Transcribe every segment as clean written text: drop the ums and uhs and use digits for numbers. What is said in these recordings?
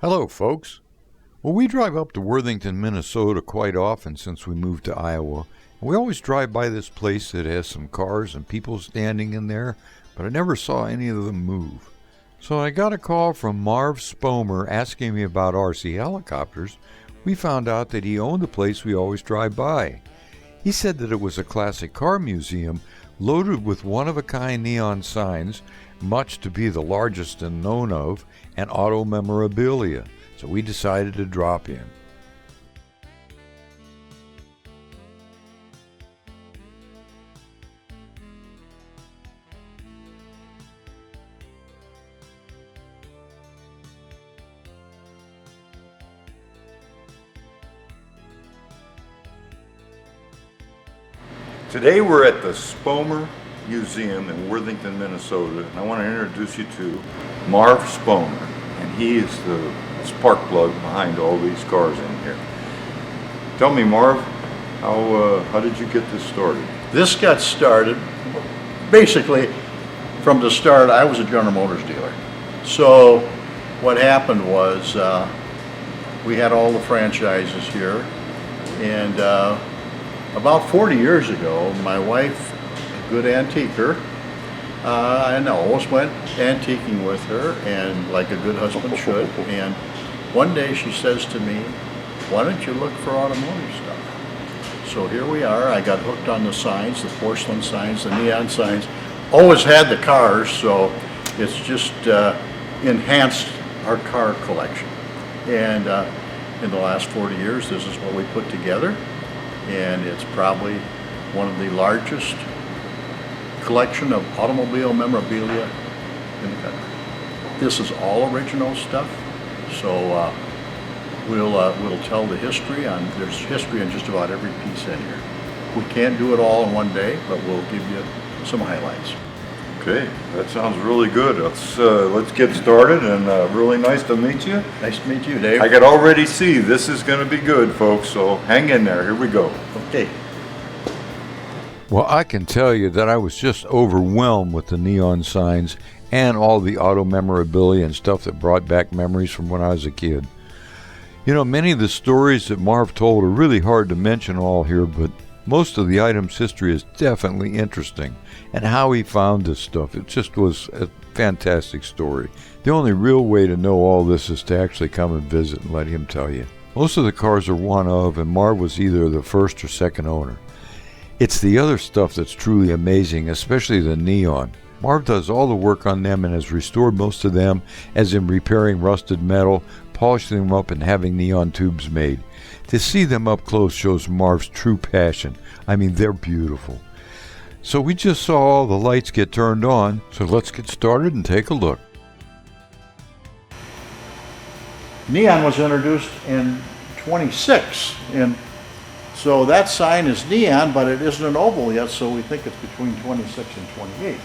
Hello, folks. Well, we drive up to Worthington, Minnesota quite often since we moved to Iowa. We always drive by this place that has some cars and people standing in there, but I never saw any of them move. So I got a call from Marv Spomer asking me about RC helicopters. We found out that he owned the place we always drive by. He said that it was a classic car museum loaded with one-of-a-kind neon signs, much to be the largest and known of, and auto memorabilia. So we decided to drop in. Today we're at the Spomer Museum in Worthington, Minnesota, and I want to introduce you to Marv Spomer, and he is the spark plug behind all these cars in here. Tell me, Marv, how did you get this started? This got started, basically, from the start, I was a General Motors dealer. So what happened was we had all the franchises here, and about 40 years ago, my wife, a good antiquer, and I always went antiquing with her, and like a good husband should. And one day she says to me, "Why don't you look for automotive stuff?" So here we are. I got hooked on the signs, the porcelain signs, the neon signs. Always had the cars, so it's just enhanced our car collection. And in the last 40 years, this is what we put together. And it's probably one of the largest collection of automobile memorabilia in the country. This is all original stuff, so we'll tell the history on. There's history on just about every piece in here. We can't do it all in one day, but we'll give you some highlights. Okay, that sounds really good. Let's get started, and really nice to meet you. Nice to meet you, Dave. I can already see this is going to be good, folks, so hang in there. Here we go. Okay. Well, I can tell you that I was just overwhelmed with the neon signs and all the auto memorabilia and stuff that brought back memories from when I was a kid. You know, many of the stories that Marv told are really hard to mention all here, but most of the item's history is definitely interesting. And how he found this stuff, it just was a fantastic story. The only real way to know all this is to actually come and visit and let him tell you. Most of the cars are one of, and Marv was either the first or second owner. It's the other stuff that's truly amazing, especially the neon. Marv does all the work on them and has restored most of them, as in repairing rusted metal, polishing them up, and having neon tubes made. To see them up close shows Marv's true passion. I mean, they're beautiful. So we just saw all the lights get turned on, so let's get started and take a look. Neon was introduced in 26, and so that sign is neon, but it isn't an oval yet, so we think it's between 26 and 28.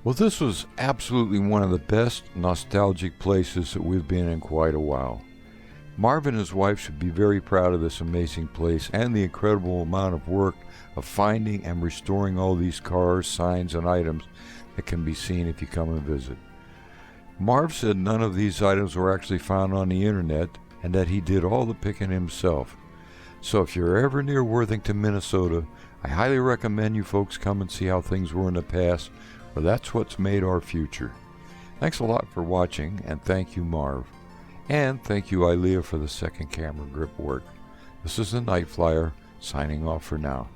Well, this was absolutely one of the best nostalgic places that we've been in quite a while. Marv and his wife should be very proud of this amazing place and the incredible amount of work of finding and restoring all these cars, signs, and items that can be seen if you come and visit. Marv said none of these items were actually found on the internet and that he did all the picking himself. So if you're ever near Worthington, Minnesota, I highly recommend you folks come and see how things were in the past, for that's what's made our future. Thanks a lot for watching, and thank you, Marv. And thank you, Ilea, for the second camera grip work. This is the Night Flyer, signing off for now.